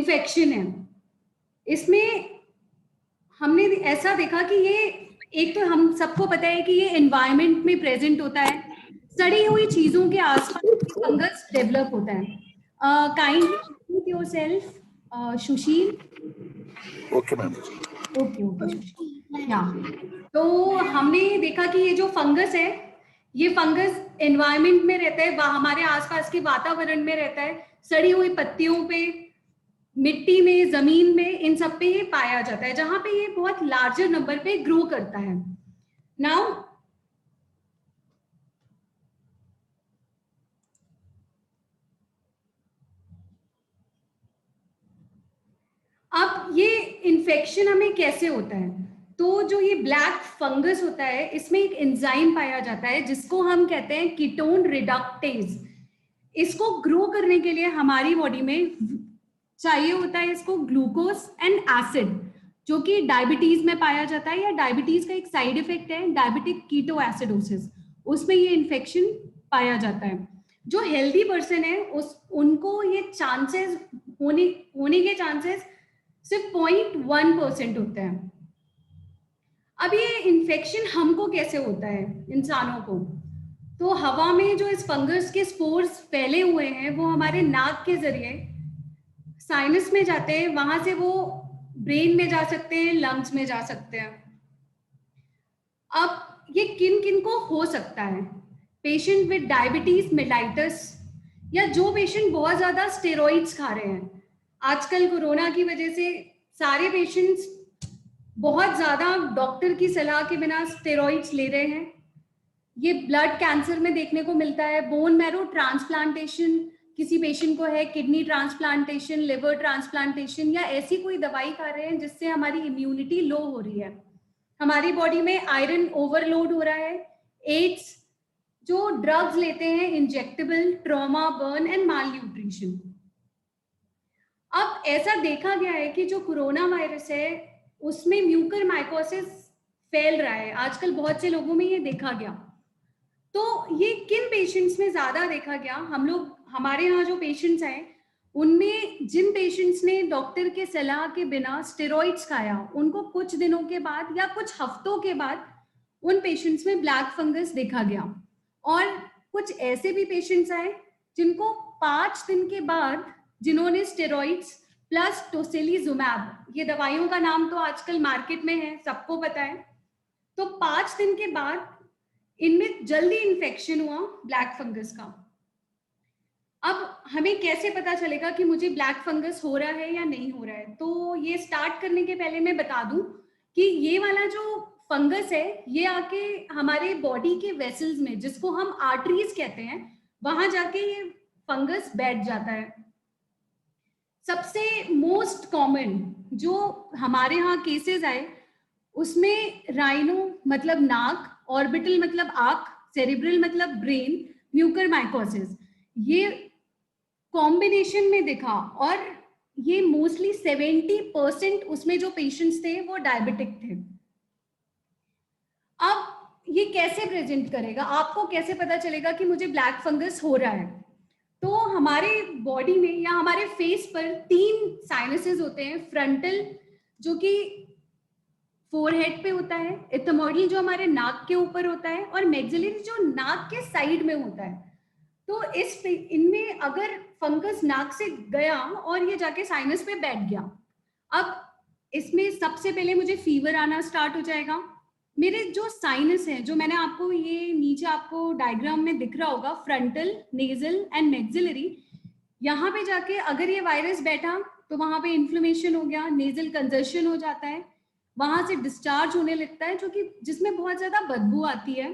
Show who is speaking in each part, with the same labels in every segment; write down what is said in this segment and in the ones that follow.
Speaker 1: Infection है। इसमें हमने ऐसा देखा कि ये एक तो हम सबको पता है कि ये एनवायरनमेंट में प्रेजेंट होता है, सड़ी हुई चीजों के आसपास फंगस डेवलप होता है। Kindly introduce yourself Sushil.
Speaker 2: Okay ma'am.
Speaker 1: Okay Sushil. या तो हमने देखा कि ये जो फंगस है, ये फंगस एनवायरनमेंट में रहता है, हमारे आसपास के वातावरण में रहता है, सड़ी हुई पत्तियों पे, मिट्टी में, जमीन में, इन सब पे ये पाया जाता है, जहां पे ये बहुत लार्जर नंबर पे ग्रो करता है। नाउ अब ये इन्फेक्शन हमें कैसे होता है? तो जो ये ब्लैक फंगस होता है, इसमें एक एंजाइम पाया जाता है जिसको हम कहते हैं कीटोन रिडक्टेज। इसको ग्रो करने के लिए हमारी बॉडी में चाहिए होता है इसको ग्लूकोज एंड एसिड, जो कि डायबिटीज में पाया जाता है, या डायबिटीज का एक साइड इफेक्ट है डायबिटिक कीटोएसिडोसिस, उसमें ये इन्फेक्शन पाया जाता है। जो हेल्दी पर्सन है उनको ये चांसेस होने के चांसेस सिर्फ 0.1% होते हैं। अब ये इन्फेक्शन हमको कैसे होता है इंसानों को? तो हवा में जो इस फंगस के स्पोर्स फैले हुए हैं वो हमारे नाक के जरिए साइनस में जाते हैं, वहां से वो ब्रेन में जा सकते हैं, लंग्स में जा सकते हैं। अब ये किन किन को हो सकता है? पेशेंट विद डायबिटीज मेलाइटस, या जो पेशेंट बहुत ज्यादा स्टेरॉइड्स खा रहे हैं। आजकल कोरोना की वजह से सारे पेशेंट्स बहुत ज्यादा डॉक्टर की सलाह के बिना स्टेरॉइड्स ले रहे हैं। ये ब्लड कैंसर में देखने को मिलता है, बोन मैरो ट्रांसप्लांटेशन किसी पेशेंट को है, किडनी ट्रांसप्लांटेशन, लिवर ट्रांसप्लांटेशन, या ऐसी कोई दवाई खा रहे हैं जिससे हमारी इम्यूनिटी लो हो रही है, हमारी बॉडी में आयरन ओवरलोड हो रहा है। एड्स, जो ड्रग्स लेते हैं injectable, trauma, burn and mall nutrition. अब ऐसा देखा गया है कि जो कोरोना वायरस है उसमें म्यूकर माइकोसिस फैल रहा है, आजकल बहुत से लोगों में ये देखा गया। तो ये किन पेशेंट्स में ज्यादा देखा गया? हमारे यहाँ जो पेशेंट्स हैं उनमें जिन पेशेंट्स ने डॉक्टर के सलाह के बिना स्टेरॉइड्स खाया, उनको कुछ दिनों के बाद या कुछ हफ्तों के बाद उन पेशेंट्स में ब्लैक फंगस देखा गया। और कुछ ऐसे भी पेशेंट्स आए जिनको 5 दिन के बाद, जिन्होंने स्टेरॉइड्स प्लस टोसिलीजुमैब, ये दवाइयों का नाम तो आजकल मार्केट में है, सबको पता है, तो 5 दिन के बाद इनमें जल्दी इन्फेक्शन हुआ ब्लैक फंगस का। अब हमें कैसे पता चलेगा कि मुझे ब्लैक फंगस हो रहा है या नहीं हो रहा है? तो ये स्टार्ट करने के पहले मैं बता दूं कि ये वाला जो फंगस है ये आके हमारे बॉडी के वेसल्स में, जिसको हम आर्टरीज कहते हैं, वहां जाके ये फंगस बैठ जाता है। सबसे मोस्ट कॉमन जो हमारे यहाँ केसेस आए उसमें राइनो मतलब नाक, ऑर्बिटल मतलब आंख, सेरिब्रल मतलब ब्रेन, म्यूकर माइकोसिस, ये कॉम्बिनेशन में दिखा। और ये मोस्टली 70% उसमें जो पेशेंट्स थे वो डायबिटिक थे। अब ये कैसे प्रेजेंट करेगा? आपको कैसे पता चलेगा कि मुझे ब्लैक फंगस हो रहा है? तो हमारे बॉडी में या हमारे फेस पर 3 साइनसेस होते हैं। फ्रंटल जो कि फोरहेड पे होता है, एथमोइडल जो हमारे नाक के ऊपर होता है, और मैक्सिलरी जो नाक के साइड में होता है। तो इनमें अगर फंगस नाक से गया और ये जाके साइनस पे बैठ गया, अब इसमें सबसे पहले मुझे फीवर आना स्टार्ट हो जाएगा। मेरे जो साइनस हैं, जो मैंने आपको ये नीचे आपको डायग्राम में दिख रहा होगा, फ्रंटल, नेजल एंड मैक्सिलरी, यहाँ पे जाके अगर ये वायरस बैठा तो वहां पे इन्फ्लेमेशन हो गया, नेजल कंजर्शन हो जाता है, वहां से डिस्चार्ज होने लगता है, जो कि जिसमें बहुत ज्यादा बदबू आती है।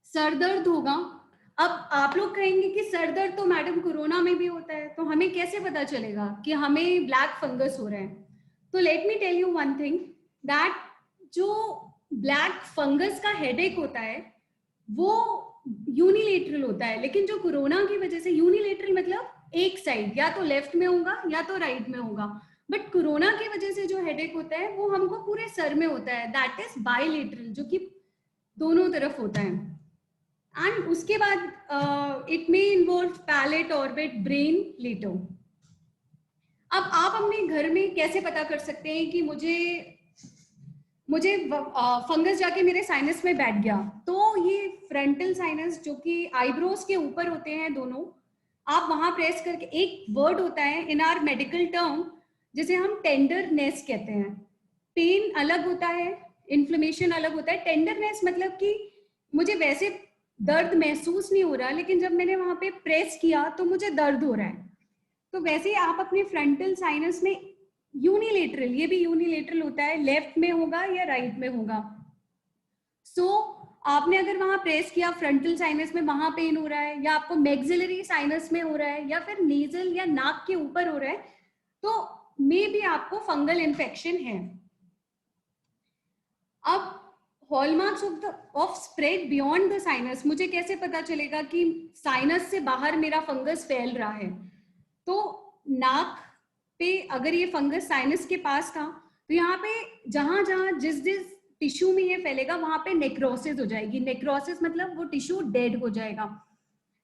Speaker 1: सर दर्द होगा। अब आप लोग कहेंगे कि सर दर्द तो मैडम कोरोना में भी होता है, तो हमें कैसे पता चलेगा कि हमें ब्लैक फंगस हो रहा है? तो let me tell you one thing, that जो ब्लैक फंगस का हेडेक होता है वो यूनिलेटरल होता है, लेकिन जो कोरोना की वजह से, यूनिलेटरल मतलब एक साइड, या तो लेफ्ट में होगा या तो राइट में होगा, बट कोरोना की वजह से जो हेडेक होता है वो हमको पूरे सर में होता है, दैट इज बाइलेटरल, जो कि दोनों तरफ होता है। एंड उसके बाद it may involve palate, orbit, brain later. अब आप अपने घर में कैसे पता कर सकते हैं कि मुझे फंगस जाके मेरे साइनस में बैठ गया? तो ये फ्रंटल साइनस जो कि आईब्रोज के ऊपर होते हैं दोनों, आप वहां प्रेस करके, एक वर्ड होता है इन आर मेडिकल टर्म जिसे हम टेंडरनेस कहते हैं। पेन अलग होता है, इन्फ्लेमेशन अलग होता है। टेंडरनेस मतलब कि मुझे वैसे दर्द महसूस नहीं हो रहा, लेकिन जब मैंने वहां पे प्रेस किया तो मुझे दर्द हो रहा है। तो वैसे ही आप अपने फ्रंटल साइनस में यूनिलेटरल, ये भी यूनिलेटरल होता है, लेफ्ट में होगा या राइट में होगा। आपने अगर वहां प्रेस किया फ्रंटल साइनस में, वहां पेन हो रहा है, या आपको मैक्सिलरी साइनस में हो रहा है, या फिर नेजल या नाक के ऊपर हो रहा है, तो मे भी आपको फंगल इन्फेक्शन है। अब hallmarks of spread beyond the sinus, मुझे कैसे पता चलेगा कि साइनस से बाहर मेरा फंगस फैल रहा है? तो नाक पे अगर ये फंगस साइनस के पास था, तो यहाँ पे जहां जहां जिस जिस टिश्यू में ये फैलेगा वहां पे नेक्रोसिस हो जाएगी। नेक्रोसिस मतलब वो टिश्यू डेड हो जाएगा।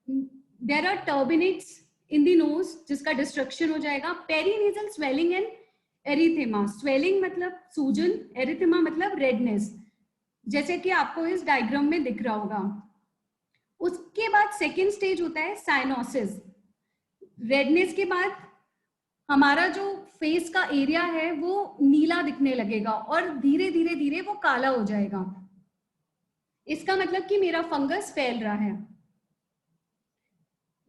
Speaker 1: There are turbinates in the nose, जिसका डिस्ट्रक्शन हो जाएगा। Perinasal swelling and erythema, swelling मतलब सूजन, एरिथेमा मतलब रेडनेस, जैसे कि आपको इस डायग्राम में दिख रहा होगा। उसके बाद सेकेंड स्टेज होता है साइनोसिस। रेडनेस के बाद हमारा जो फेस का एरिया है वो नीला दिखने लगेगा और धीरे धीरे धीरे वो काला हो जाएगा। इसका मतलब कि मेरा फंगस फैल रहा है।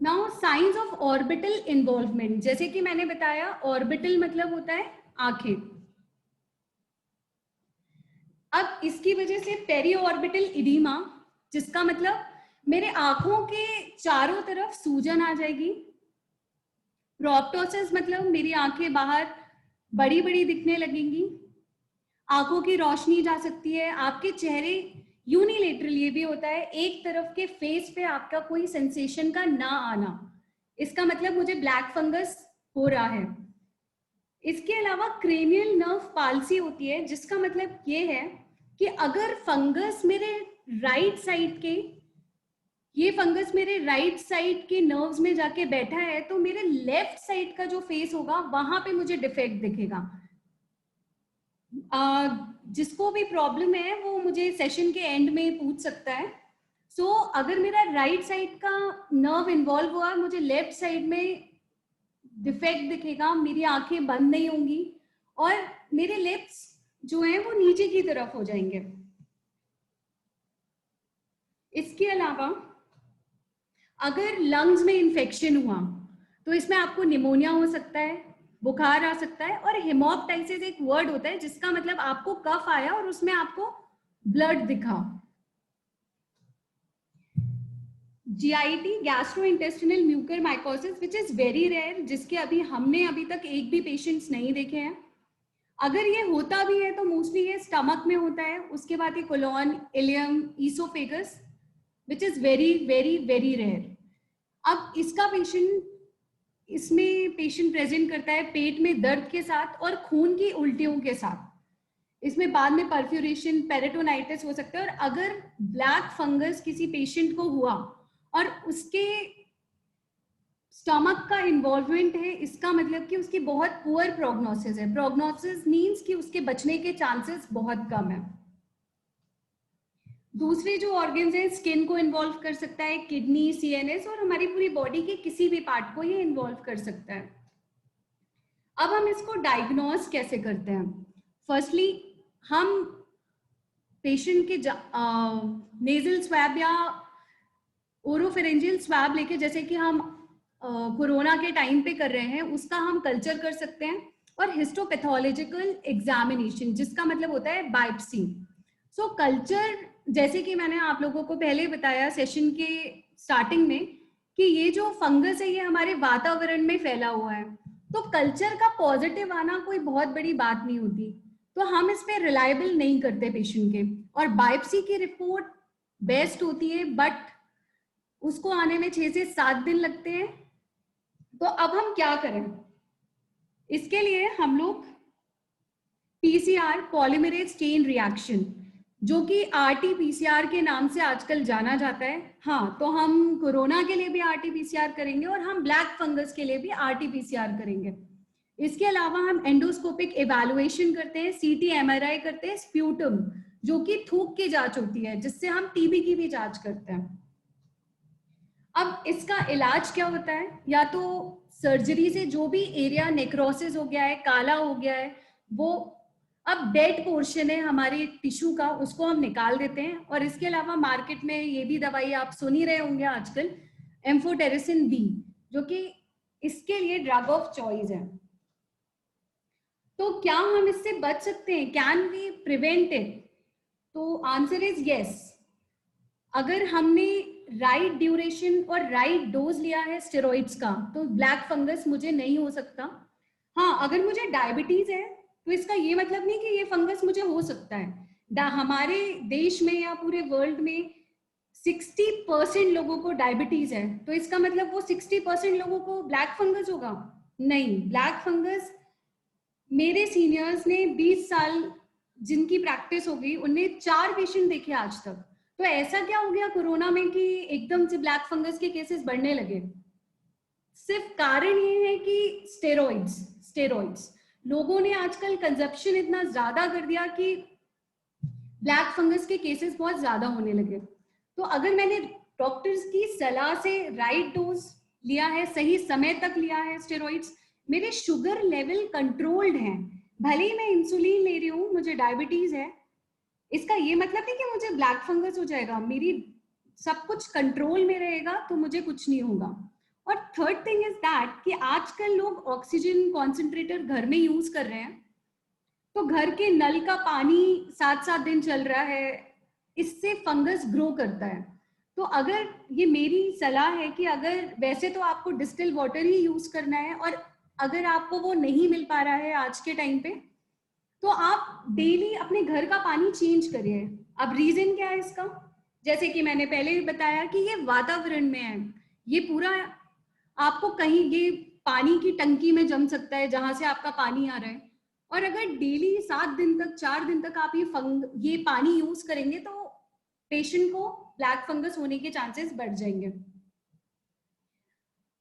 Speaker 1: Now science of orbital involvement, जैसे कि मैंने बताया ऑर्बिटल मतलब होता है आंखें। अब इसकी वजह से पेरी ऑर्बिटल इडीमा, जिसका मतलब मेरे आंखों के चारों तरफ सूजन आ जाएगी। प्रोप्टोसिस मतलब मेरी आंखें बाहर बड़ी बड़ी दिखने लगेंगी। आंखों की रोशनी जा सकती है। आपके चेहरे यूनिलेटरल, ये भी होता है एक तरफ के फेस पे आपका कोई सेंसेशन का ना आना, इसका मतलब मुझे ब्लैक फंगस हो रहा है। इसके अलावा क्रेनियल नर्व पाल्सी होती है, जिसका मतलब ये है कि अगर फंगस मेरे राइट साइड के, ये फंगस मेरे राइट साइड के नर्व्स में जाके बैठा है, तो मेरे लेफ्ट साइड का जो फेस होगा वहां पे मुझे डिफेक्ट दिखेगा। जिसको भी प्रॉब्लम है वो मुझे सेशन के एंड में पूछ सकता है। अगर मेरा राइट साइड का नर्व इन्वॉल्व हुआ, मुझे लेफ्ट साइड में डिफेक्ट दिखेगा, मेरी आंखें बंद नहीं होंगी और मेरे लिप्स जो हैं वो नीचे की तरफ हो जाएंगे। इसके अलावा अगर लंग्स में इंफेक्शन हुआ तो इसमें आपको निमोनिया हो सकता है, बुखार आ सकता है, और हेमोप्टाइसिस एक वर्ड होता है जिसका मतलब आपको कफ आया और उसमें आपको ब्लड दिखा। GIT, gastrointestinal mucormycosis, which is very rare, जिसके हमने अभी तक एक भी पेशेंट्स नहीं देखे हैं। अगर ये होता भी है तो मोस्टली ये स्टमक में होता है। उसके बाद ये colon, ileum, oesophagus, which is very very very rare. अब इसमें पेशेंट प्रेजेंट करता है पेट में दर्द के साथ और खून की उल्टियों के साथ। इसमें बाद में परफ्यूरेशन, पेरिटोनाइटिस हो सकता है। और अगर ब्लैक फंगस किसी पेशेंट को हुआ और उसके स्टमक का इन्वॉल्वमेंट है, इसका मतलब कि उसकी बहुत पुअर प्रोग्नोसिस है। प्रोग्नोसिस मींस कि उसके बचने के चांसेस बहुत कम है। दूसरे जो ऑर्गन्स हैं, स्किन को इन्वॉल्व कर सकता है, किडनी, सीएनएस, और हमारी पूरी बॉडी के किसी भी पार्ट को ये इन्वॉल्व कर सकता है। अब हम इसको डायग्नोज कैसे करते हैं? फर्स्टली हम पेशेंट के नेजल स्वैब या ओरोफेरेंजियल स्वैब लेके, जैसे कि हम कोरोना के टाइम पे कर रहे हैं, उसका हम कल्चर कर सकते हैं। और हिस्टोपैथोलॉजिकल एग्जामिनेशन, जिसका मतलब होता है बायोप्सी। कल्चर, जैसे कि मैंने आप लोगों को पहले बताया सेशन के स्टार्टिंग में, कि ये जो फंगस है ये हमारे वातावरण में फैला हुआ है, तो कल्चर का पॉजिटिव आना कोई बहुत बड़ी बात नहीं होती, तो हम इस पे रिलायबल नहीं करते पेशेंट के। और बायोप्सी की रिपोर्ट बेस्ट होती है, बट उसको आने में 6 से 7 दिन लगते हैं। तो अब हम क्या करें? इसके लिए हम लोग पीसीआर, पॉलीमरेज चेन रिएक्शन, जो कि आरटी-पीसीआर के नाम से आजकल जाना जाता है। हाँ, तो हम कोरोना के लिए भी आरटी-पीसीआर करेंगे और हम ब्लैक फंगस के लिए भी आरटी-पीसीआर करेंगे। इसके अलावा हम एंडोस्कोपिक एवैल्यूएशन करते हैं, सीटी एमआरआई करते हैं, स्प्यूटम जो कि थूक की जांच होती है, जिससे हम टीबी की भी जांच करते हैं। अब इसका इलाज क्या होता है? या तो सर्जरी से जो भी एरिया नेक्रोसिस हो गया है, काला हो गया है, वो अब डेड पोर्शन है हमारे टिश्यू का, उसको हम निकाल देते हैं। और इसके अलावा मार्केट में ये भी दवाई आप सुन ही रहे होंगे आजकल, एम्फोटेरिसिन बी, जो कि इसके लिए ड्रग ऑफ चॉइस है। तो क्या हम इससे बच सकते हैं? Can we prevent it? तो आंसर इज यस। अगर हमने राइट ड्यूरेशन और राइट डोज लिया है स्टेरॉइड्स का, तो ब्लैक फंगस मुझे नहीं हो सकता। हाँ, अगर मुझे डायबिटीज है तो इसका ये मतलब नहीं कि ये फंगस मुझे हो सकता है। हमारे देश में या पूरे वर्ल्ड में 60% लोगों को डायबिटीज है, तो इसका मतलब वो 60% लोगों को ब्लैक फंगस होगा? नहीं। ब्लैक फंगस, मेरे सीनियर्स ने 20 साल जिनकी प्रैक्टिस हो गई, उनने 4 पेशेंट देखे आज तक। तो ऐसा क्या हो गया कोरोना में कि एकदम से ब्लैक फंगस के केसेस बढ़ने लगे? सिर्फ कारण ये है कि स्टेरॉइड्स लोगों ने आजकल कंजप्शन इतना ज्यादा कर दिया कि ब्लैक फंगस के केसेस बहुत ज्यादा होने लगे। तो अगर मैंने डॉक्टर्स की सलाह से राइट डोज लिया है, सही समय तक लिया है स्टेरॉइड्स, मेरे शुगर लेवल कंट्रोल्ड हैं, भले ही मैं इंसुलिन ले रही हूँ, मुझे डायबिटीज है, इसका ये मतलब नहीं कि मुझे ब्लैक फंगस हो जाएगा। मेरी सब कुछ कंट्रोल में रहेगा तो मुझे कुछ नहीं होगा। और थर्ड थिंग इज दैट कि आजकल लोग ऑक्सीजन कॉन्सेंट्रेटर घर में यूज कर रहे हैं, तो घर के नल का पानी 7-7 दिन चल रहा है, इससे फंगस ग्रो करता है। तो अगर, ये मेरी सलाह है कि अगर, वैसे तो आपको डिस्टिल वाटर ही यूज करना है, और अगर आपको वो नहीं मिल पा रहा है आज के टाइम पे, तो आप डेली अपने घर का पानी चेंज करिए। अब रीजन क्या है इसका? जैसे कि मैंने पहले भी बताया कि ये वातावरण में है, ये पूरा आपको कहीं ये पानी की टंकी में जम सकता है जहां से आपका पानी आ रहा है। और अगर डेली 7 दिन तक, 4 दिन तक आप ये पानी यूज करेंगे, तो पेशेंट को ब्लैक फंगस होने के चांसेस बढ़ जाएंगे।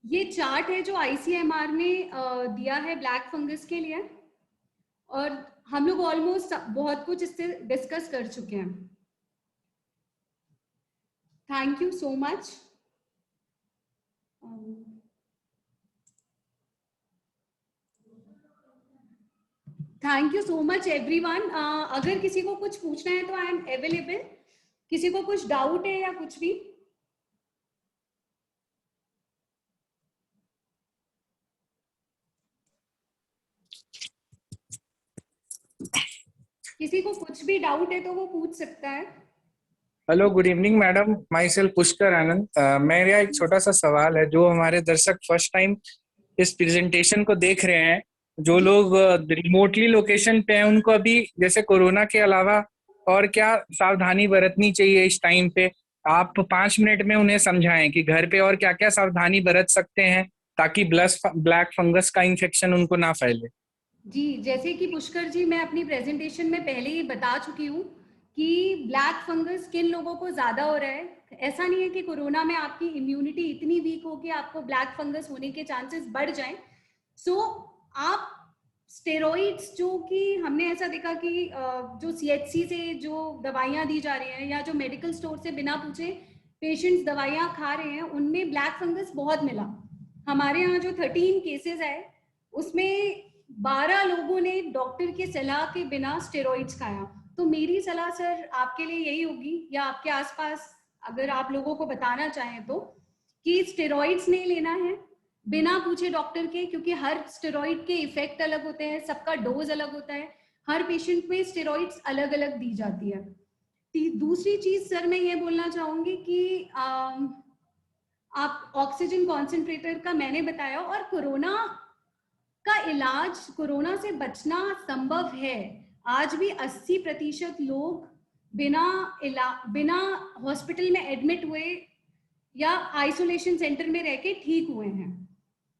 Speaker 1: ये चार्ट है जो आईसीएमआर ने दिया है ब्लैक फंगस के लिए, और हम लोग ऑलमोस्ट बहुत कुछ इससे डिस्कस कर चुके हैं। Thank you so much. Thank you so much everyone. अगर किसी को कुछ पूछना है तो आई एम अवेलेबल। किसी को कुछ डाउट है या कुछ भी? किसी को कुछ भी डाउट है तो वो पूछ सकता है।
Speaker 3: Hello, good evening madam, myself Pushkar Anand. मेरा एक छोटा सा सवाल है। जो हमारे दर्शक फर्स्ट टाइम इस प्रेजेंटेशन को देख रहे हैं, जो लोग रिमोटली लोकेशन पे हैं, उनको अभी जैसे कोरोना के अलावा और क्या सावधानी बरतनी चाहिए इस टाइम पे? आप 5 मिनट में उन्हें समझाएं कि घर पे और क्या क्या सावधानी बरत सकते हैं ताकि ब्लैक फंगस का इन्फेक्शन उनको ना फैले।
Speaker 1: जी, जैसे कि पुष्कर जी, मैं अपनी प्रेजेंटेशन में पहले ही बता चुकी हूँ कि ब्लैक फंगस किन लोगों को ज्यादा हो रहा है। ऐसा नहीं है कि कोरोना में आपकी इम्यूनिटी इतनी वीक हो कि आपको ब्लैक फंगस होने के चांसेस बढ़ जाएं। सो आप स्टेरॉइड्स, जो कि हमने ऐसा देखा कि जो सीएचसी से जो दवाइयाँ दी जा रही हैं, या जो मेडिकल स्टोर से बिना पूछे पेशेंट्स दवाइयाँ खा रहे हैं, उनमें ब्लैक फंगस बहुत मिला। हमारे यहाँ जो 13 केसेस है, उसमें 12 लोगों ने डॉक्टर की सलाह के बिना स्टेरॉइड्स खाया। तो मेरी सलाह सर आपके लिए यही होगी, या आपके आसपास अगर आप लोगों को बताना चाहें तो, कि स्टेरॉइड्स नहीं लेना है बिना पूछे डॉक्टर के, क्योंकि हर स्टेरॉइड के इफेक्ट अलग होते हैं, सबका डोज अलग होता है, हर पेशेंट में स्टेरॉइड्स अलग अलग दी जाती है। दूसरी चीज सर मैं ये बोलना चाहूंगी कि आप ऑक्सीजन कॉन्सेंट्रेटर का मैंने बताया, और कोरोना का इलाज, कोरोना से बचना संभव है। आज भी 80% लोग बिना हॉस्पिटल में एडमिट हुए या आइसोलेशन सेंटर में रह के ठीक हुए हैं।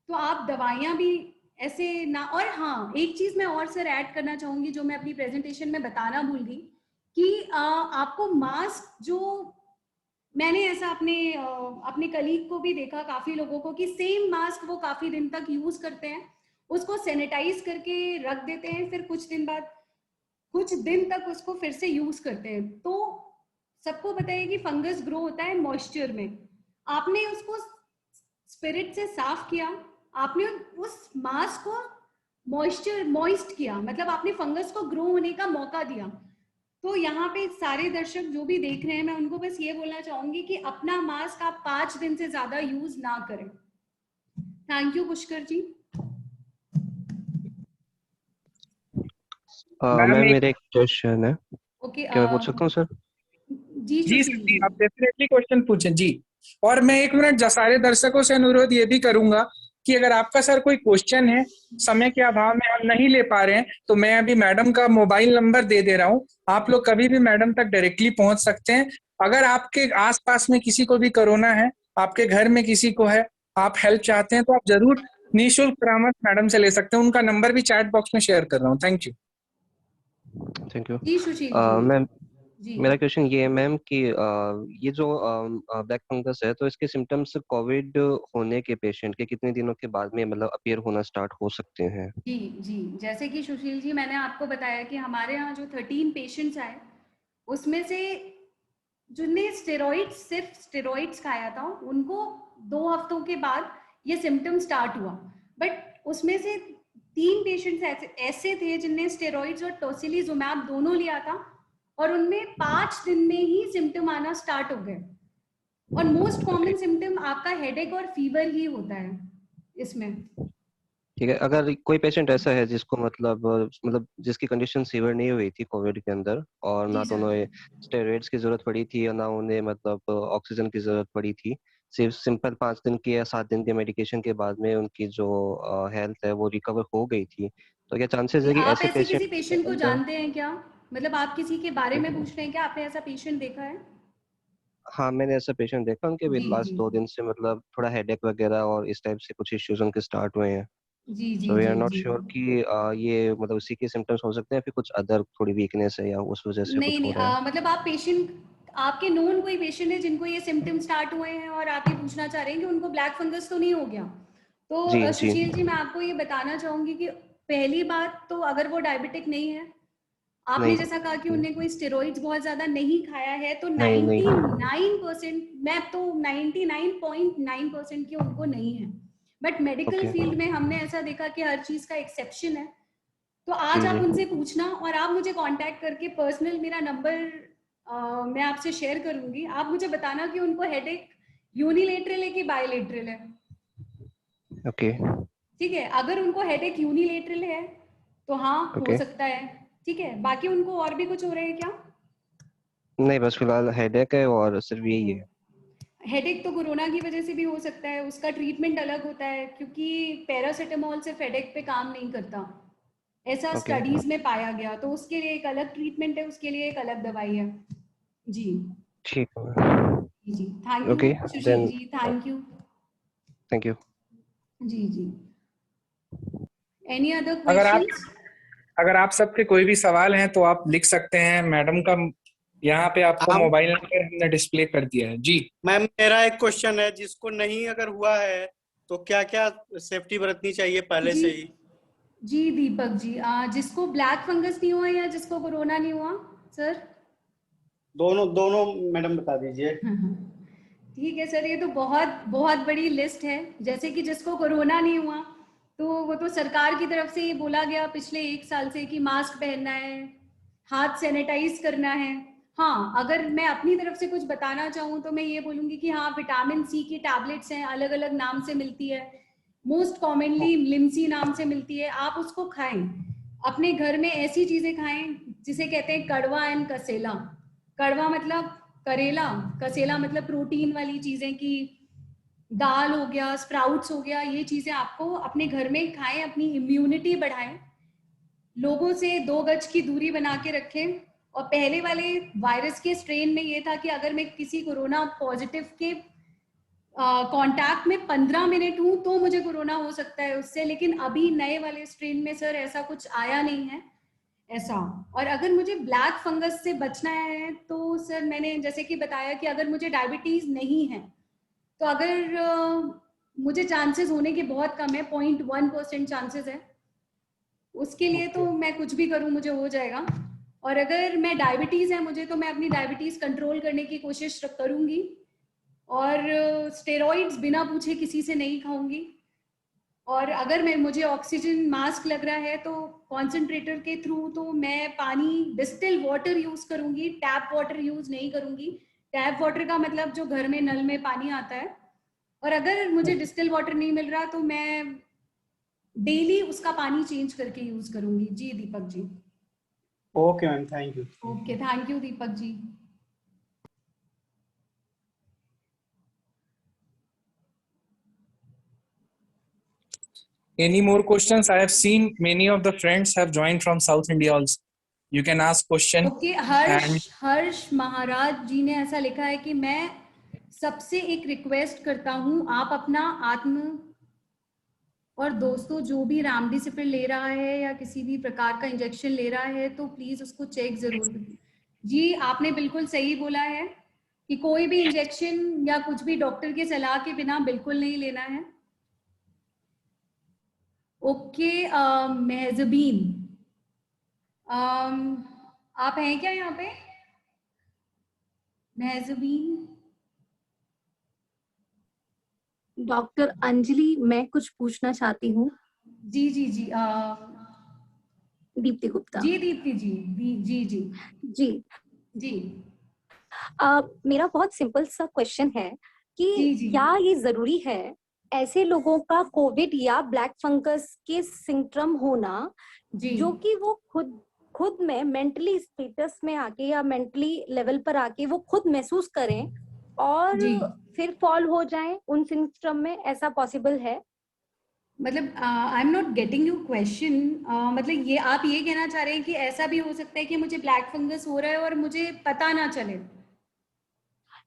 Speaker 1: तो आप दवाइयां भी ऐसे ना। और हाँ, एक चीज मैं और सर ऐड करना चाहूंगी जो मैं अपनी प्रेजेंटेशन में बताना भूल गई, कि आपको मास्क, जो मैंने ऐसा अपने कलीग को भी देखा, काफी लोगों को, कि सेम मास्क वो काफी दिन तक यूज करते हैं, उसको सैनिटाइज करके रख देते हैं, फिर कुछ दिन तक उसको फिर से यूज करते हैं। तो सबको पता है कि फंगस ग्रो होता है मॉइस्चर में। आपने उसको स्पिरिट से साफ किया, आपने उस मास को मॉइस्ट किया, मतलब आपने फंगस को ग्रो होने का मौका दिया। तो यहाँ पे सारे दर्शक जो भी देख रहे हैं, मैं उनको बस ये बोलना चाहूंगी कि अपना मास्क आप 5 दिन से ज्यादा यूज ना करें। Thank you Pushkar ji.
Speaker 3: Ma'am
Speaker 4: ma'am मेरा एक क्वेश्चन है,
Speaker 1: ओके,
Speaker 4: क्या मैं पूछ सकता हूँ सर?
Speaker 1: जी
Speaker 3: जी सर
Speaker 1: सुशील
Speaker 3: जी,
Speaker 1: जी।
Speaker 3: आप डेफिनेटली क्वेश्चन पूछें जी। और मैं 1 मिनट सारे दर्शकों से अनुरोध ये भी करूंगा कि अगर आपका सर कोई क्वेश्चन है, समय के अभाव में हम नहीं ले पा रहे हैं, तो मैं अभी मैडम का मोबाइल नंबर दे दे रहा हूँ। आप लोग कभी भी मैडम तक डायरेक्टली पहुंच सकते हैं। अगर आपके आसपास में किसी को भी कोरोना है, आपके घर में किसी को है, आप हेल्प चाहते हैं, तो आप जरूर निःशुल्क परामर्श मैडम से ले सकते हैं। उनका नंबर भी चैट बॉक्स में शेयर कर रहा हूँ। Thank you.
Speaker 4: Thank you.
Speaker 1: जी सुशील जी।
Speaker 4: मैम
Speaker 1: जी
Speaker 4: मेरा क्वेश्चन ये है मैम कि ये जो ब्लैक फंगस है, तो इसके सिम्टम्स कोविड होने के पेशेंट के कितने दिनों के बाद में मतलब अपीयर होना स्टार्ट हो सकते हैं?
Speaker 1: जी जी, जैसे कि सुशील जी मैंने आपको बताया कि हमारे यहाँ जो 13 पेशेंट्स आए, उसमें से जिनने सिर्फ स्टेरॉइड्स खाया था, उनको 2 हफ्तों के बाद ये सिम्टम स्टार्ट हुआ। बट उसमें से 3 पेशेंट्स ऐसे थे जिनने स्टेरॉइड्स और टोसिलीजुमैब दोनों लिया था, और उनमें 5 दिन में ही सिम्टम आना स्टार्ट हो गए। और मोस्ट
Speaker 4: ओके,
Speaker 1: कॉमन सिम्टम आपका हेडेक और फीवर ही होता है इसमें।
Speaker 4: ठीक है। अगर कोई पेशेंट ऐसा है जिसको मतलब जिसकी कंडीशन सीवियर नहीं हुई थी कोविड के अंदर, और
Speaker 1: जी
Speaker 4: ना तो
Speaker 1: सर।
Speaker 4: उन्हें स्टेरॉइड्स की जरूरत पड़ी थी, या ना उन्हें मतलब ऑक्सीजन की जरूरत पड़ी थी, सिर्फ सिंपल 5 दिन की या 7 दिन के मेडिकेशन के बाद में उनकी जो हेल्थ है वो रिकवर हो गई थी, तो क्या चांसेस
Speaker 1: जी,
Speaker 4: है कि
Speaker 1: आप
Speaker 4: ऐसे
Speaker 1: ऐसे
Speaker 4: पेशेंट
Speaker 1: किसी
Speaker 4: के
Speaker 1: पेशेंट को
Speaker 4: अंदर?
Speaker 1: जानते हैं क्या? मतलब आप किसी के बारे में पूछ रहे हैं क्या? आपने ऐसा पेशेंट देखा है?
Speaker 4: हाँ, मैंने ऐसा पेशेंट देखा, उनके भी
Speaker 1: जी
Speaker 4: लास्ट
Speaker 1: जी
Speaker 4: 2 दिन से मतलब थोड़ा हेडेक वगैरह और इस टाइप से कुछ इश्यूज उनके स्टार्ट हुए हैं।
Speaker 1: जी जी
Speaker 4: सो वी आर
Speaker 1: जी
Speaker 4: नॉट
Speaker 1: जी।
Speaker 4: श्योर कि ये मतलब उसी के सिम्टम्स हो सकते हैं, फिर कुछ अदर थोड़ी वीकनेस है या उस वजह से
Speaker 1: नहीं
Speaker 4: कुछ हो
Speaker 1: नहीं,
Speaker 4: रहा है।
Speaker 1: मतलब आप पेशेंट, आपके नोन कोई पेशेंट है जिनको ये सिम्टम स्टार्ट हुए हैं और आप ये पूछना चाह रहे हैं कि उनको ब्लैक फंगस तो नहीं हो गया? तो
Speaker 4: जी जी।
Speaker 1: सुशील जी मैं आपको ये बताना चाहूंगी कि पहली बात तो, अगर वो डायबिटिक नहीं है, आपने
Speaker 4: नहीं
Speaker 1: जैसा कहा कि उन्हें कोई स्टेरॉइड्स बहुत ज्यादा नहीं खाया है, तो
Speaker 4: नहीं नहीं।
Speaker 1: 99%, मैं तो 99.9% की उनको नहीं है। But medical
Speaker 4: okay.
Speaker 1: फील्ड में हमने ऐसा देखा कि हर चीज का एक्सेप्शन है। तो आज
Speaker 4: जी
Speaker 1: आप
Speaker 4: जी।
Speaker 1: उनसे पूछना, और आप मुझे कांटेक्ट करके पर्सनल मेरा नंबर मैं आपसे शेयर करूंगी। आप मुझे बताना कि उनको हेडेक यूनिलेटरल है कि बायलेटरल है।
Speaker 4: ओके।
Speaker 1: ठीक है, अगर उनको हेडेक यूनिलेटरल है तो हाँ हो
Speaker 4: ओके।
Speaker 1: सकता है। ठीक है, बाकी उनको और भी कुछ हो रहा है क्या?
Speaker 4: नहीं, बस फिलहाल हेडेक है और सिर्फ यही है।
Speaker 1: हेडेक तो कोरोना की वजह से भी हो सकता है, उसका ट्रीटमेंट अलग होता है, क्योंकि पैरासिटामोल सिर्फ हेडेक पे काम नहीं करता, ऐसा
Speaker 4: ओके।
Speaker 1: स्टडीज में पाया गया। तो उसके लिए एक अलग ट्रीटमेंट है, उसके लिए एक अलग दवाई है। जी
Speaker 4: ठीक है।
Speaker 1: जी, thank you
Speaker 4: okay
Speaker 1: Sushil
Speaker 4: then.
Speaker 1: जी, थैंक यू।
Speaker 4: Thank you.
Speaker 1: जी जी, एनी अदर
Speaker 3: अगर आप
Speaker 1: क्वेश्चंस?
Speaker 3: अगर आप सबके कोई भी सवाल हैं तो आप लिख सकते हैं। मैडम का यहाँ पे आपको
Speaker 5: हम
Speaker 3: मोबाइल नंबर हमने डिस्प्ले कर दिया है जी।
Speaker 5: मैम मेरा एक क्वेश्चन है, जिसको नहीं अगर हुआ है तो क्या क्या सेफ्टी बरतनी चाहिए पहले
Speaker 1: जी
Speaker 5: से ही?
Speaker 1: जी दीपक जी, जिसको ब्लैक फंगस नहीं हुआ या जिसको कोरोना नहीं हुआ सर?
Speaker 5: दोनों दोनों मैडम बता दीजिए।
Speaker 1: ठीक है सर, ये तो बहुत बहुत बड़ी लिस्ट है। जैसे कि जिसको कोरोना नहीं हुआ, तो वो तो सरकार की तरफ से ये बोला गया पिछले 1 साल से कि मास्क पहनना है, हाथ सैनिटाइज करना है। हाँ, अगर मैं अपनी तरफ से कुछ बताना चाहूँ तो मैं ये बोलूंगी कि हाँ, विटामिन सी की टैबलेट्स हैं, अलग अलग नाम से मिलती है। मोस्ट कॉमनली लिम्सी नाम से मिलती है, आप उसको खाएं। अपने घर में ऐसी चीजें खाएं जिसे कहते हैं कड़वा एंड कसेला। कड़वा मतलब करेला, कसेला मतलब प्रोटीन वाली चीजें, की दाल हो गया, स्प्राउट्स हो गया, ये चीजें आपको अपने घर में खाएं, अपनी इम्यूनिटी बढ़ाएं, लोगों से 2 गज की दूरी बना के रखें। और पहले वाले वायरस के स्ट्रेन में ये था कि अगर मैं किसी कोरोना पॉजिटिव के कांटेक्ट में 15 मिनट हूं तो मुझे कोरोना हो सकता है उससे, लेकिन अभी नए वाले स्ट्रेन में सर ऐसा कुछ आया नहीं है ऐसा। और अगर मुझे ब्लैक फंगस से बचना है तो सर मैंने जैसे कि बताया कि अगर मुझे डायबिटीज नहीं है, तो अगर मुझे चांसेस होने के बहुत कम है, 0.1% चांसेस है। उसके लिए तो मैं कुछ भी करूं मुझे हो जाएगा। और अगर मैं डायबिटीज है मुझे, तो मैं अपनी डायबिटीज कंट्रोल करने की कोशिश करूंगी, और स्टेरॉइड्स बिना पूछे किसी से नहीं खाऊंगी। और अगर मुझे ऑक्सीजन मास्क लग रहा है तो कॉन्सेंट्रेटर के थ्रू तो मैं पानी डिस्टिल वाटर यूज करूंगी, टैप वाटर यूज नहीं करूंगी। टैप वाटर का मतलब जो घर में नल में पानी आता है। और अगर मुझे डिस्टिल वाटर नहीं मिल रहा तो मैं डेली उसका पानी चेंज करके यूज करूंगी। जी Deepak ji.
Speaker 5: Okay ma'am, thank you.
Speaker 1: Okay, thank you Deepak ji.
Speaker 3: Any more questions? I have seen many of the friends have joined from South India also. You can ask question.
Speaker 1: Okay, Harsh Maharaj ji ने ऐसा लिखा है कि मैं सबसे एक रिक्वेस्ट करता हूं, आप अपना आत्म और दोस्तों जो भी रामडेसिविर ले रहा है या किसी भी प्रकार का इंजेक्शन ले रहा है तो प्लीज उसको चेक जरूर करें। जी आपने बिल्कुल सही बोला है कि कोई भी इंजेक्शन या कुछ भी डॉक्टर के सलाह के बिना बिल्कुल नहीं लेना है। ओके, महजबीन, आप हैं क्या यहाँ पे? महजबीन।
Speaker 6: डॉक्टर अंजलि, मैं कुछ पूछना चाहती हूँ।
Speaker 1: जी जी जी,
Speaker 6: दीप्ति गुप्ता।
Speaker 1: जी दीप्ति जी, जी जी
Speaker 6: जी
Speaker 1: जी।
Speaker 6: मेरा बहुत सिंपल सा क्वेश्चन है कि
Speaker 1: जी।
Speaker 6: क्या ये जरूरी है ऐसे लोगों का कोविड या ब्लैक फंगस के सिम्टम होना
Speaker 1: जी।
Speaker 6: जो कि वो खुद में मेंटली स्टेटस में आके या मेंटली लेवल पर आके वो खुद महसूस करें और
Speaker 1: जी।
Speaker 6: फिर फॉल हो जाएं उन सिम्टम में? ऐसा पॉसिबल है?
Speaker 1: मतलब I am not getting you question. मतलब ये आप ये कहना चाह रहे हैं कि ऐसा भी हो सकता है कि मुझे ब्लैक फंगस हो रहा है और मुझे पता ना चले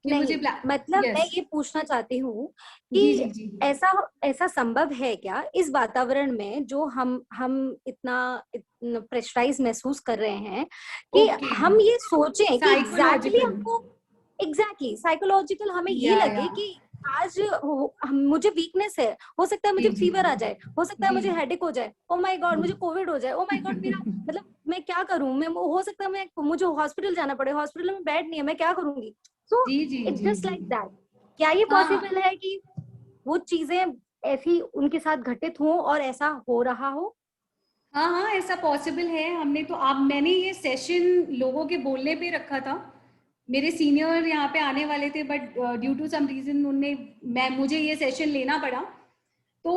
Speaker 1: कि
Speaker 6: नहीं,
Speaker 1: मुझे
Speaker 6: मतलब मैं
Speaker 1: यस।
Speaker 6: ये पूछना चाहती हूँ
Speaker 1: जी जी
Speaker 6: कि
Speaker 1: जी।
Speaker 6: ऐसा संभव है क्या इस वातावरण में जो हम इतना प्रेशराइज महसूस कर रहे हैं कि
Speaker 1: ओके,
Speaker 6: हम ये सोचें कि
Speaker 1: साइकोलॉजिकल।
Speaker 6: एग्जैक्टली साइकोलॉजिकल हमें ये
Speaker 1: या
Speaker 6: लगे कि आज मुझे वीकनेस है, हो सकता है मुझे
Speaker 1: जी जी
Speaker 6: फीवर आ जाए, हो सकता है
Speaker 1: जी।
Speaker 6: मुझे हेडेक हो जाए, ओ माय गॉड मुझे कोविड हो जाए, ओ माय गॉड मेरा मतलब मैं क्या करूं, मैं हो सकता है मुझे हॉस्पिटल जाना पड़े, हॉस्पिटल में बेड नहीं है, मैं क्या करूंगी? सो
Speaker 1: जी जी
Speaker 6: इट्स
Speaker 1: जी
Speaker 6: जस्ट
Speaker 1: जी।
Speaker 6: Like that. क्या ये
Speaker 1: हाँ
Speaker 6: पॉसिबल है कि वो चीजें ऐसी उनके साथ घटित हो और ऐसा हो रहा हो?
Speaker 1: हाँ हाँ, ऐसा पॉसिबल है। हमने तो मैंने ये सेशन लोगों के बोलने पे रखा था। मेरे सीनियर यहाँ पे आने वाले थे but due to some reason मुझे ये सेशन लेना पड़ा। तो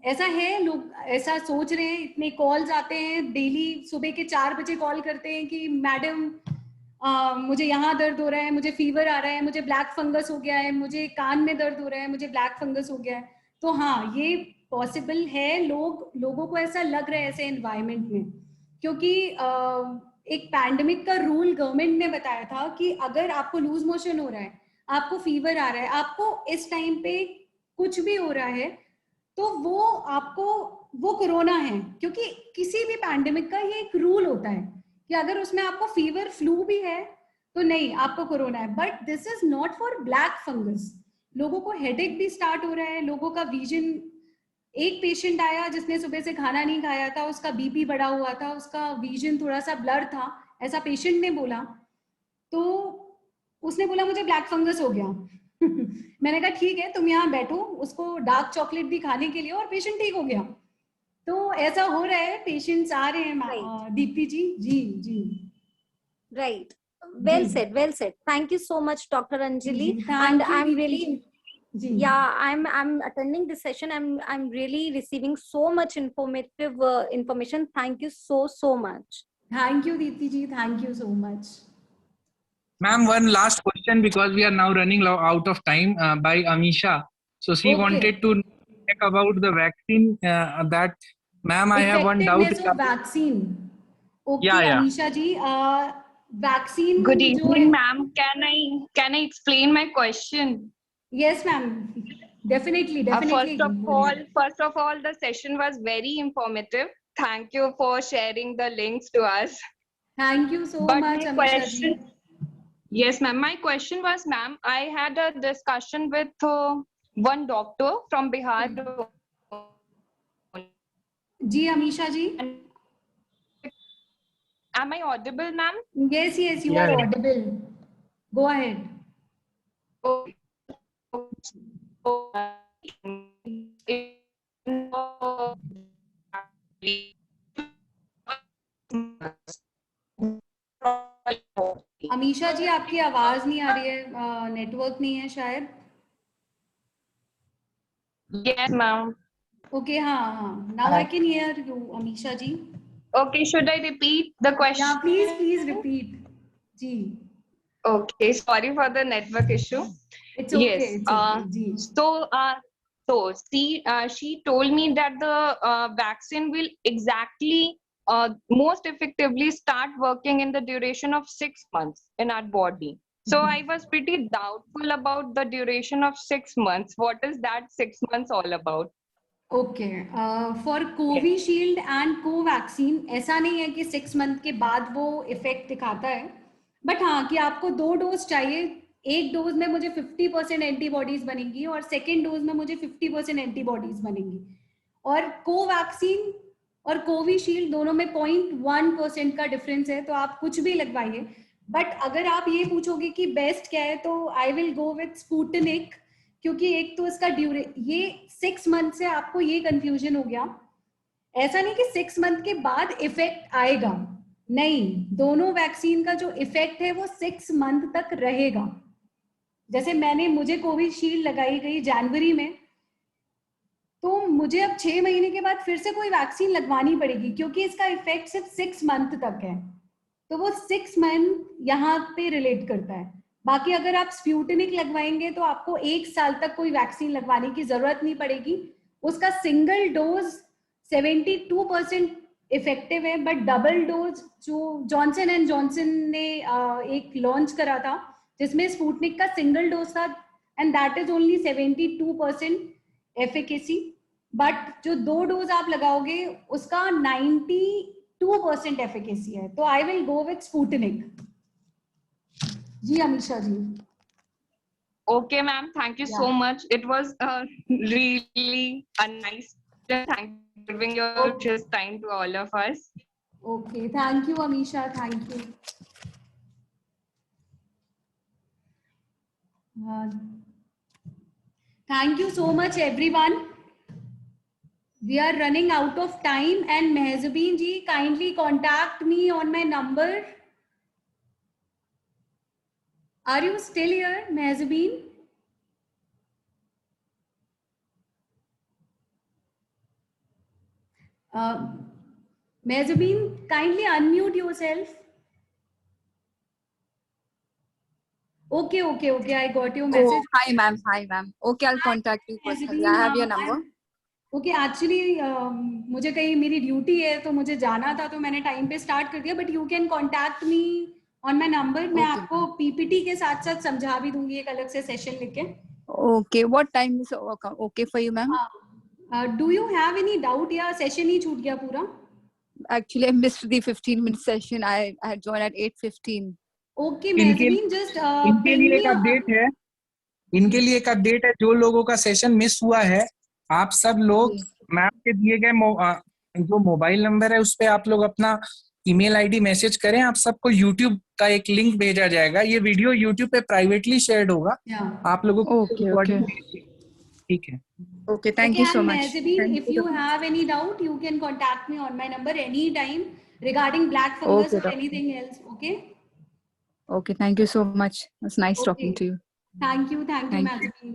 Speaker 1: ऐसा है, लोग ऐसा सोच रहे हैं, इतने कॉल्स आते हैं डेली, सुबह के 4 बजे कॉल करते हैं कि मैडम मुझे यहाँ दर्द हो रहा है, मुझे फीवर आ रहा है, मुझे ब्लैक फंगस हो गया है, मुझे कान में दर्द हो रहा है, मुझे ब्लैक फंगस हो गया है। तो हाँ, ये पॉसिबल है। लोगों को ऐसा लग रहा है ऐसे एनवायरनमेंट में, क्योंकि एक पैंडेमिक का रूल गवर्नमेंट ने बताया था कि अगर आपको लूज मोशन हो रहा है, आपको फीवर आ रहा है, आपको इस टाइम पे कुछ भी हो रहा है, तो वो कोरोना है। क्योंकि किसी भी पैंडेमिक का ये एक रूल होता है कि अगर उसमें आपको फीवर फ्लू भी है तो नहीं, आपको कोरोना है। But this is not for black fungus. लोगों को हेडेक भी स्टार्ट हो रहा है, लोगों का विजन, एक पेशेंट आया जिसने सुबह से खाना नहीं खाया था, उसका बीपी बढ़ा हुआ था, उसका विजन थोड़ा सा ब्लर था, ऐसा पेशेंट ने बोला। तो उसने बोला मुझे ब्लैक फंगस हो गया। मैंने कहा ठीक है, तुम यहाँ बैठो, उसको डार्क चॉकलेट दी खाने के लिए, और पेशेंट ठीक हो गया। तो ऐसा हो रहा है, पेशेंट्स आ रहे हैं।
Speaker 6: Right.
Speaker 1: दीप्ति जी। जी जी
Speaker 6: Right.
Speaker 1: जी
Speaker 6: Well said. Thank you so much, Dr.
Speaker 1: जी
Speaker 6: Anjali.
Speaker 1: जी।
Speaker 6: And
Speaker 1: thank you
Speaker 6: I'm
Speaker 1: Deepti
Speaker 6: really,
Speaker 1: जी। जी
Speaker 6: yeah, I'm attending this session. I'm really receiving so much informative information. Thank you so much.
Speaker 1: Thank you Deepti ji, thank you so much.
Speaker 3: Ma'am, one last question because we are now running out of time by Amisha. So she
Speaker 1: okay,
Speaker 3: wanted to check about the vaccine. That, ma'am, I have one doubt.
Speaker 1: Effectiveness of vaccine.
Speaker 3: Yeah,
Speaker 1: okay
Speaker 3: yeah.
Speaker 1: Amisha ji, vaccine
Speaker 7: Good
Speaker 1: जो है।
Speaker 7: evening, ma'am. Can I explain my question?
Speaker 1: Yes ma'am, definitely definitely.
Speaker 7: First of all, the session was very informative. Thank you for sharing the links to us.
Speaker 1: Thank you so
Speaker 7: But
Speaker 1: much
Speaker 7: my
Speaker 1: Amisha ji.
Speaker 7: question, yes, ma'am. My question was, ma'am, I had a discussion with one doctor from Bihar.
Speaker 1: जी Amisha ji.
Speaker 7: Am I audible, ma'am?
Speaker 1: Yes, yes, you
Speaker 3: Yeah,
Speaker 1: are
Speaker 3: yeah.
Speaker 1: audible. Go ahead. Amisha ji आपकी आवाज नहीं आ रही है, network नहीं है शायद.
Speaker 7: Yes, ma'am.
Speaker 1: Okay, हाँ. Now I can hear you, Amisha ji.
Speaker 7: Okay, should I repeat the question?
Speaker 1: Yeah, please repeat. जी.
Speaker 7: Okay, sorry for the network issue.
Speaker 1: It's okay.
Speaker 7: Yes.
Speaker 1: It's okay. जी.
Speaker 7: So she told me that the vaccine will exactly most effectively start working in the duration of 6 months in our body. So I was pretty doubtful about the duration of 6 months. What is that 6 months all about?
Speaker 1: Okay. For Covishield and Covaxin ऐसा नहीं है कि 6 month के बाद वो effect दिखाता है, but हाँ कि आपको 2 डोज चाहिए. एक डोज में मुझे 50% एंटीबॉडीज बनेंगी और सेकेंड डोज में मुझे 50% एंटीबॉडीज बनेंगी. और कोवैक्सीन और कोविशील्ड दोनों में 0.1% का डिफरेंस है, तो आप कुछ भी लगवाइए. बट अगर आप ये पूछोगे कि बेस्ट क्या है, तो I will go with Sputnik, क्योंकि एक तो इसका ये 6 मंथ से आपको ये कंफ्यूजन हो गया. ऐसा नहीं कि 6 मंथ के बाद इफेक्ट आएगा, नहीं, दोनों वैक्सीन का जो इफेक्ट है वो 6 मंथ तक रहेगा. जैसे मुझे कोविशील्ड लगाई गई जनवरी में, तो मुझे अब 6 महीने के बाद फिर से कोई वैक्सीन लगवानी पड़ेगी, क्योंकि इसका इफेक्ट सिर्फ 6 मंथ तक है. तो वो 6 मंथ यहाँ पे रिलेट करता है. बाकी अगर आप स्पुतनिक लगवाएंगे तो आपको 1 साल तक कोई वैक्सीन लगवाने की जरूरत नहीं पड़ेगी. उसका सिंगल डोज 72% इफेक्टिव है, बट डबल डोज जो जॉनसन एंड जॉनसन ने एक लॉन्च करा था जिसमें स्पुतनिक का सिंगल डोज था, and that is only 72% efficacy. But जो 2 डोज आप लगाओगे उसका 92% एफिकेसी है. तो I will go with Sputnik. जी Amisha ji.
Speaker 7: Okay, ma'am. Thank you so much. It was really a nice. Thank you for giving your precious time to all of us.
Speaker 1: Okay, thank you, Amisha. Thank you. Thank you so much, everyone. We are running out of time, and Mehzabeen ji, kindly contact me on my number. Are you still here, Mehzabeen? Mehzabeen, kindly unmute yourself. Okay. I got your message.
Speaker 8: Oh, hi, ma'am. Okay, I'll contact you personally. I have your number.
Speaker 1: Okay, actually मुझे कहीं मेरी duty है तो मुझे जाना था, तो मैंने टाइम पे स्टार्ट कर दिया. But you can contact me on my number. मैं आपको पीपीटी के साथ साथ समझा भी दूंगी एक अलग से सेशन लेके.
Speaker 8: Okay, what time is okay for you, ma'am?
Speaker 1: Do you have any doubt, या सेशन ही छूट गया पूरा?
Speaker 8: Actually, I missed the 15-minute session. I had joined at 8:15.
Speaker 1: Okay Mehzabeen, just
Speaker 3: इनके लिए एक अपडेट है. इनके लिए एक अपडेट है, जो लोगों का सेशन मिस हुआ है, आप सब लोग मैम के दिए गए जो मोबाइल नंबर है उस पे आप लोग अपना ईमेल आईडी मैसेज करें. आप सबको यूट्यूब का एक लिंक भेजा जाएगा. ये वीडियो यूट्यूब पे प्राइवेटली शेयर्ड होगा. आप लोगों को ठीक है.
Speaker 8: Okay, thank you so much.
Speaker 1: Mehzabeen, if you have any doubt, you can contact me on my number anytime regarding black fungus or anything else. Okay,
Speaker 8: thank you so much. It was nice talking to you.
Speaker 1: Thank you, Mehzabeen.